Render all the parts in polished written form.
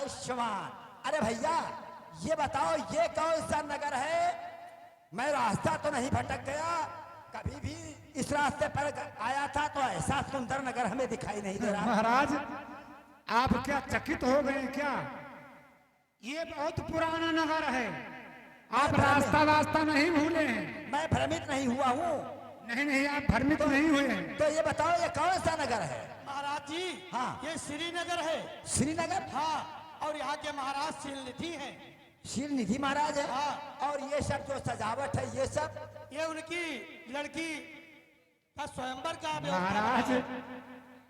आयुष्मान। अरे भैया ये बताओ ये कौन सा नगर है? मैं रास्ता तो नहीं भटक गया? कभी भी इस रास्ते पर आया था तो ऐसा सुंदर नगर हमें दिखाई नहीं दे रहा। महाराज आप क्या चकित हो गए क्या? ये बहुत पुराना नगर है, आप रास्ता वास्ता नहीं भूले हैं? मैं भ्रमित नहीं हुआ हूँ। नहीं नहीं, आप भ्रमित नहीं हुए हैं। तो ये बताओ ये कौन सा नगर है? महाराज जी हाँ। ये श्रीनगर है। श्रीनगर? हाँ, और यहाँ के महाराज शीलनिधि हैं। शीलनिधि महाराज है? हाँ। और ये सब जो सजावट है ये सब? ये उनकी लड़की का स्वयंवर का व्यवस्था महाराज है।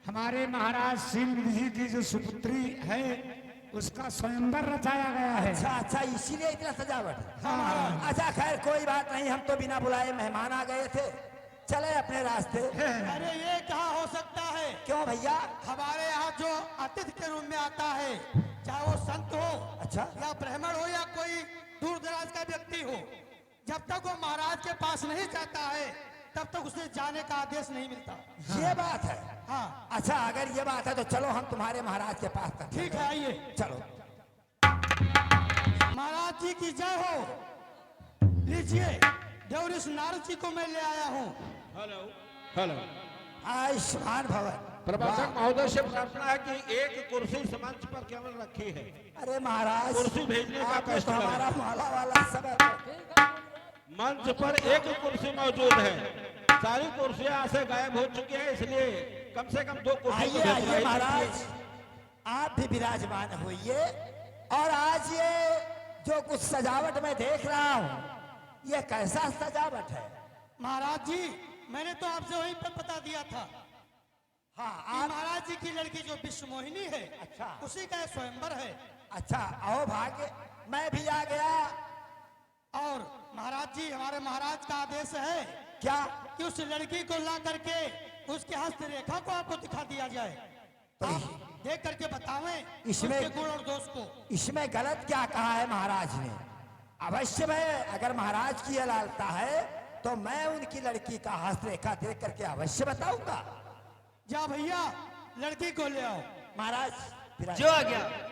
हमारे महाराज शीलनिधि की जो सुपुत्री है उसका स्वयंवर रचाया गया है। अच्छा अच्छा, इसीलिए इतना सजावट है। हाँ। अच्छा खैर कोई बात नहीं, हम तो बिना बुलाए मेहमान आ गए थे, चले अपने रास्ते। अरे ये कहाँ हो सकता है? क्यों भैया? हमारे यहाँ जो अतिथि के रूप में आता है, चाहे वो संत हो, अच्छा, या ब्राह्मण हो, या कोई दूर दराज का व्यक्ति हो, जब तक वो महाराज के पास नहीं जाता है तब तक उसे जाने का आदेश नहीं मिलता। ये बात है। हाँ। अच्छा अगर ये बात है तो चलो हम तुम्हारे महाराज के पास तक। ठीक है, आइए। चलो। महाराज जी की जय हो। लीजिए देवरिश नारद जी को मैं ले आया हूँ। Hello hello. आयुष्मान भवन। प्रबंधक महोदय से प्रार्थना है कि एक कुर्सी मंच पर केवल रखी है। अरे महाराज कुर्सी भेजने का आपने तो कष्ट हमारा माला वाला सब मंच पर एक कुर्सी मौजूद है, सारी कुर्सियां से गायब हो चुकी है, इसलिए कम से कम 2 कुर्सी आइए को आइए भेजवाइए। महाराज आप भी विराजमान होइए। और आज ये जो कुछ सजावट मैं देख रहा हूँ ये कैसा सजावट है? महाराज जी मैंने तो आपसे वहीं पे बता दिया था। हाँ आप महाराज जी की लड़की जो विश्व मोहिनी है, अच्छा। उसी का स्वयंवर है। अच्छा आओ भाग्य, मैं भी आ गया। और महाराज जी हमारे महाराज का आदेश है क्या? कि उस लड़की को ला करके उसके हस्तरेखा को आपको दिखा दिया जाए, तो आप देख करके बतावें इसमें- उसके गुण और दोष को। इसमें गलत क्या कहा है महाराज ने? अवश्य मैं, अगर महाराज की लालता है तो मैं उनकी लड़की का हस्तरेखा देख करके अवश्य बताऊंगा। जा भैया लड़की को ले आओ। महाराज जो आ गया।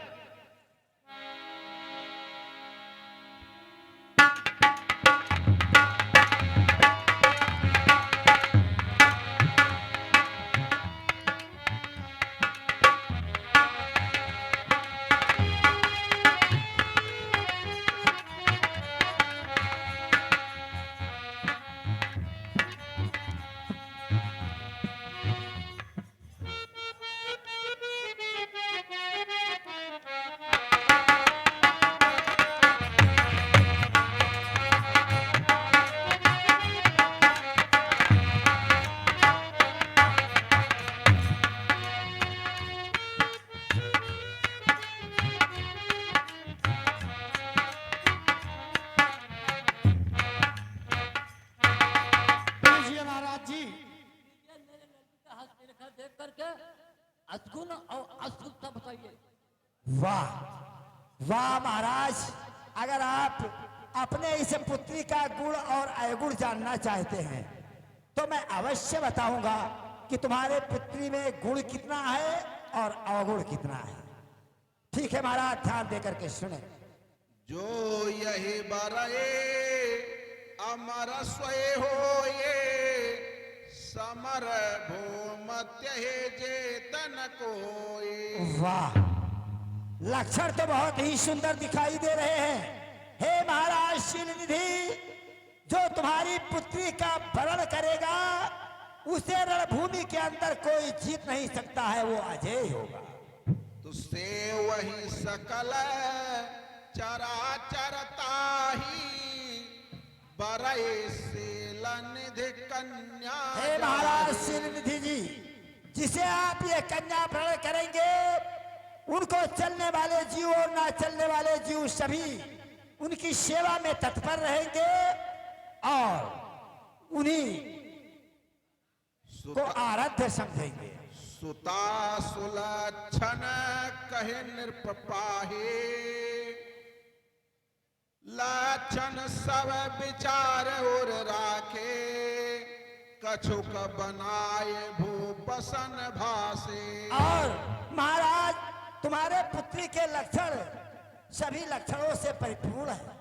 लीजिए महाराज जी। मेरे लड़की का हस्तरेखा देख करके असगुण और असुरता बताइए। वाह वाह महाराज, अगर आप अपने इस पुत्री का गुण और अवगुण जानना चाहते हैं तो मैं अवश्य बताऊंगा कि तुम्हारे पुत्री में गुण कितना है और अवगुण कितना है। ठीक है महाराज, ध्यान देकर के सुने। जो यही बरए अमर स्वय हो ये समर भूमत्य जेतन कोई। वाह, लक्षण तो बहुत ही सुंदर दिखाई दे रहे हैं। हे महाराज शीलनिधि, जो तुम्हारी पुत्री का वरण करेगा उसे रणभूमि के अंदर कोई जीत नहीं सकता है, वो अजय होगा। तुझसे वही सकल चराचरता ही बरए शीलनिधि कन्या। हे महाराज शीलनिधि जी, जिसे आप ये कन्या वरण करेंगे उनको चलने वाले जीव और ना चलने वाले जीव सभी उनकी सेवा में तत्पर रहेंगे और उन्हीं को आराध्य समझेंगे। सुता सुलक्षण कहे नृपाहे लक्षण सब विचार और राखे कछुक बनाए भूपसन भासे। और महाराज तुम्हारे पुत्री के लक्षण सभी लक्षणों से परिपूर्ण है।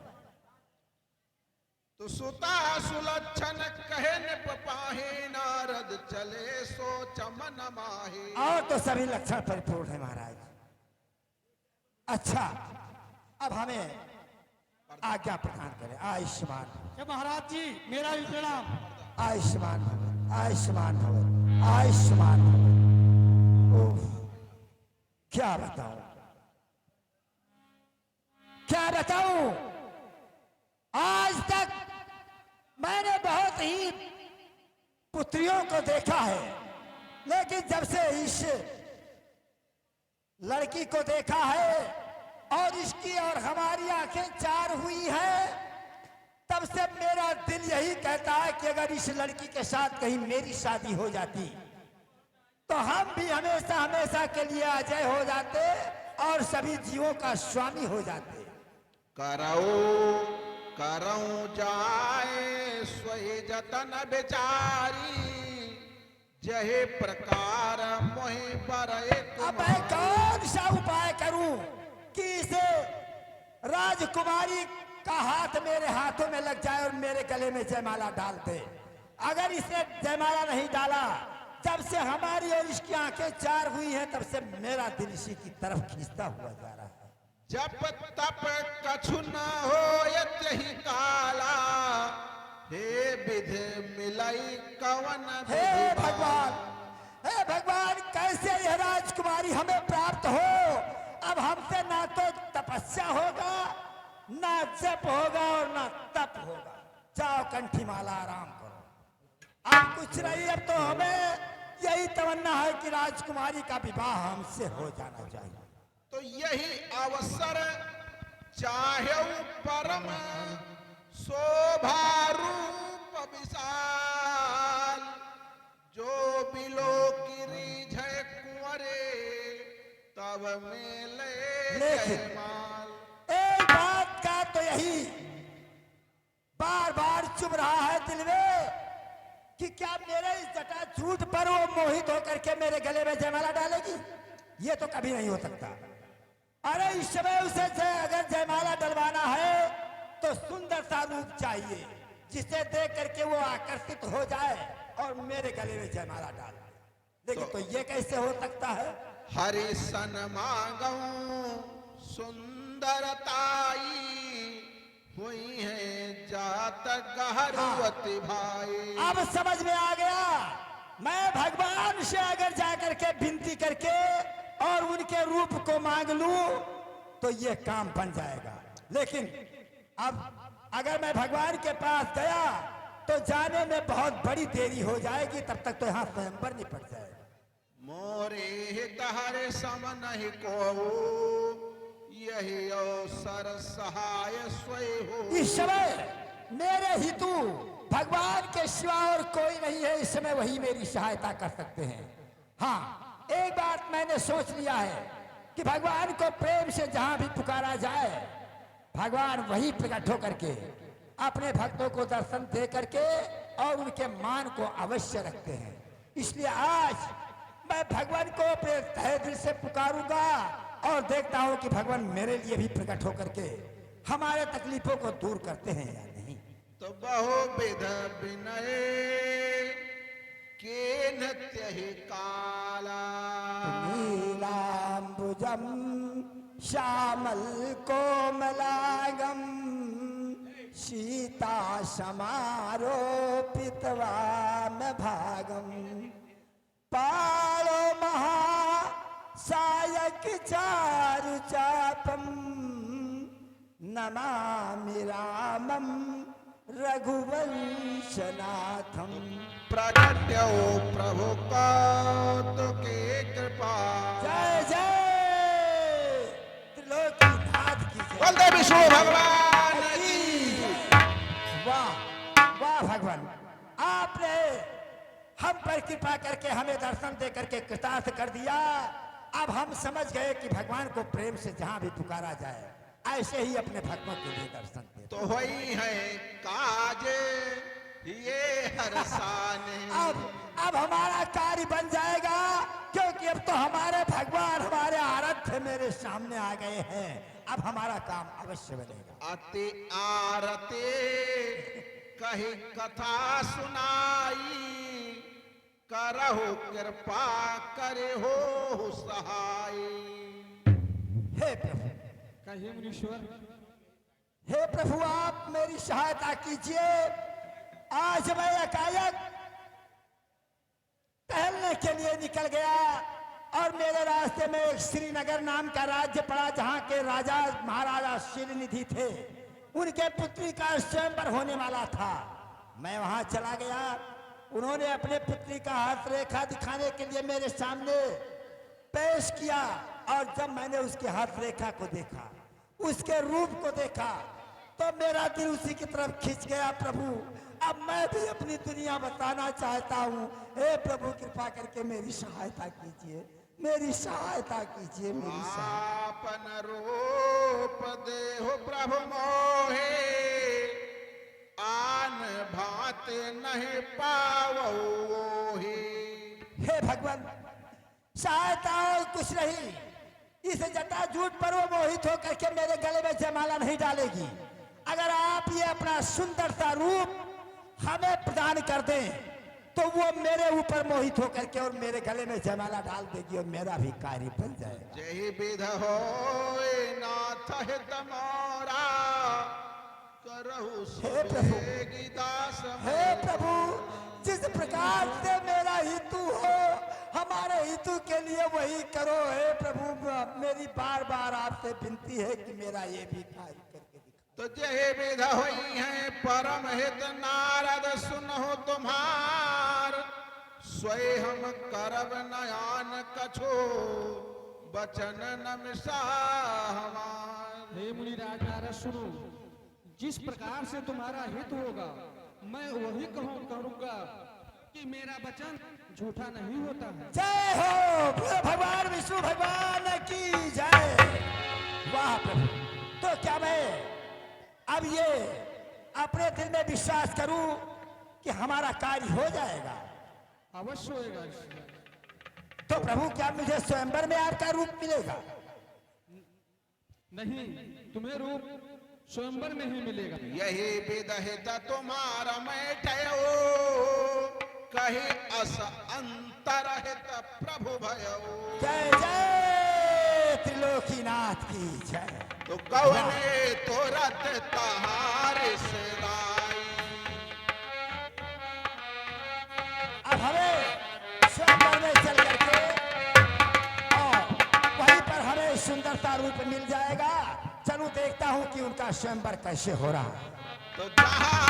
तो सुता सुलक्षण कहे निप पाहे, नारद चले सो चमन माहे। और तो सभी लक्षण परिपूर्ण है महाराज। अच्छा, अब हमें आज्ञा प्रदान करें। आयुष्मान महाराज जी मेरा भी प्रणाम। आयुष्मान भव, आयुष्मान भव, आयुष्मान भव। ओह, क्या बताऊं, क्या बताऊं। आज तक मैंने बहुत ही पुत्रियों को देखा है, लेकिन जब से इस लड़की को देखा है और इसकी और हमारी आंखें चार हुई है, तब से मेरा दिल यही कहता है कि अगर इस लड़की के साथ कहीं मेरी शादी हो जाती तो हम भी हमेशा हमेशा के लिए अजय हो जाते और सभी जीवों का स्वामी हो जाते। करऊं जाए सोई जतन बेचारी, जहे प्रकार मोहि बरए अब मैं कौन सा उपाय करूं कि इसे राजकुमारी का हाथ मेरे हाथों में लग जाए और मेरे गले में जयमाला डाल दे। अगर इसने जयमाला नहीं डाला, जब से हमारी और इसकी आंखें चार हुई हैं, तब से मेरा दिल इसी की तरफ खींचता हुआ जा रहा है। जप तप कछु न होयति काला, हे विधि मिलई कवन हे भगवान, हे भगवान, कैसे यह राजकुमारी हमें प्राप्त हो। अब हमसे ना तो तपस्या होगा, ना जप होगा और ना तप होगा। जाओ कंठी माला आराम करो, अब कुछ नहीं। अब तो हमें यही तमन्ना है कि राजकुमारी का विवाह हमसे हो जाना चाहिए। तो यही अवसर चाहे परम शोभा रूप विशाल, जो बिलो गिरिझै कुंवरे तब मेले जयमाल। एक बात का तो यही बार बार चुभ रहा है दिल में कि क्या मेरे इस जटा झूठ पर वो मोहित होकर के मेरे गले में जयमाला डालेगी। ये तो कभी नहीं हो सकता। अरे इस समय उसे अगर जयमाला डलवाना है तो सुंदर सा रूप चाहिए, जिसे देख करके वो आकर्षित हो जाए और मेरे गले में जयमाला डाल दे। लेकिन तो ये कैसे हो सकता है। हरि सन मांगऊं सुंदरताई, हुई है जात गहरवती भाई। अब समझ में आ गया। मैं भगवान से अगर जाकर के विनती करके और उनके रूप को मांग लूं तो ये काम बन जाएगा। लेकिन अब अगर मैं भगवान के पास गया तो जाने में बहुत बड़ी देरी हो जाएगी, तब तक तो यहाँ स्वयंवर निपट जाएगा। मोरे तहरे सम नहीं को, यही अवसर सहाय स्वय हो। इस समय मेरे हितु भगवान के सिवा और कोई नहीं है। इस समय वही मेरी सहायता कर सकते हैं। हाँ, एक बात मैंने सोच लिया है कि भगवान को प्रेम से जहां भी पुकारा जाए, भगवान वही प्रकट होकर के अपने भक्तों को दर्शन दे करके और उनके मान को अवश्य रखते हैं। इसलिए आज मैं भगवान को अपने तहे दिल से पुकारूंगा और देखता हूं कि भगवान मेरे लिए भी प्रकट होकर के हमारे तकलीफों को दूर करते हैं या नहीं। तो बहुविध विनय के नत्य ही काला, नीलांबुजम श्यामल कोमलांगम, सीता समारोपित वाम भागम, पालो महा सायक चारु चापम, नमामि रामम रघुवंशनाथम। प्रगट्यो प्रभु कौतुके कृपा। जय जय त्रिलोकीनाथ की जय। बलदेव विष्णु भगवान की। वाह वाह भगवान, आपने हम पर कृपा करके हमें दर्शन दे करके कृतार्थ कर दिया। अब हम समझ गए कि भगवान को प्रेम से जहां भी पुकारा जाए ऐसे ही अपने भक्तों के लिए दर्शन दे। तो वही है काज ये हर साने। अब अब हमारा कार्य बन जाएगा, क्योंकि अब तो हमारे भगवान हमारे आराध्य मेरे सामने आ गए हैं। अब हमारा काम अवश्य बनेगा। अति आरते कही कथा सुनाई, करहु कृपा करे हो सहाय। हे प्रभु, कहिए मुनीश्वर। हे प्रभु, आप मेरी सहायता कीजिए। आज मैं एकाएक टहलने के लिए निकल गया और मेरे रास्ते में एक श्रीनगर नाम का राज्य पड़ा, जहां के राजा महाराजा शिवनिधि थे। उनके पुत्री का स्वयंवर होने वाला था। मैं वहां चला गया। उन्होंने अपने पुत्री का हाथ रेखा दिखाने के लिए मेरे सामने पेश किया, और जब मैंने उसके हाथ रेखा को देखा, उसके रूप को देखा, तो मेरा दिल उसी की तरफ खिंच गया। प्रभु, अब मैं भी अपनी दुनिया बताना चाहता हूँ। हे प्रभु, कृपा करके मेरी सहायता कीजिए, मेरी सहायता कीजिए, मेरी सहायता। आपन रूप देहो प्रभु मोहे, आन भात नहीं पावोहि। हे भगवान, सहायता और कुछ नहीं। इस जटाजूट पर वो मोहित होकर के मेरे गले में जयमाला नहीं डालेगी। अगर आप ये अपना सुंदरता रूप हमें प्रदान कर दें, तो वो मेरे ऊपर मोहित होकर के और मेरे गले में जयमाला डाल देगी, और मेरा भी कार्य बन जाएगा। जय विध होए नाथ हित मोरा, करहु हे प्रभु, सुबेगी दास हे प्रभु, जिस प्रकार से मेरा हितु हो, हमारे हितु के लिए वही करो। हे प्रभु, मेरी बार बार आपसे विनती है कि मेरा ये भी कार्य करके दिखाओ। तो जय विध होई है परम हित नारद, सुनहो तुम्हार, स्वयं हम करब नयान कछो, बचन न मिसा हमार। हे मुनिराज नारद सुनो, जिस प्रकार से तुम्हारा हित होगा मैं वही करूंगा कि मेरा वचन झूठा नहीं होता है। जय हो बोलो भगवान विष्णु भगवान की जय। वाह प्रभु, तो क्या मैं अब ये अपने दिल में विश्वास करूं कि हमारा कार्य हो जाएगा? अवश्य होएगा। तो प्रभु, क्या मुझे स्वयंवर में आपका रूप मिलेगा? नहीं, तुम्हें रूप स्वयंवर में ही मिलेगा। यही विदहित तुम्हारा मैं ठयो, कही अस अंतरहित प्रभु भयो। जय जय त्रिलोकीनाथ की जय। तो कवने तो रत तहारे से लाई। अब हमें स्वयंवर में चल करके और वहीं पर हमें सुंदरता रूप मिल जाएगा। चलूं देखता हूं कि उनका स्वयंवर कैसे हो रहा है। तो जहाँ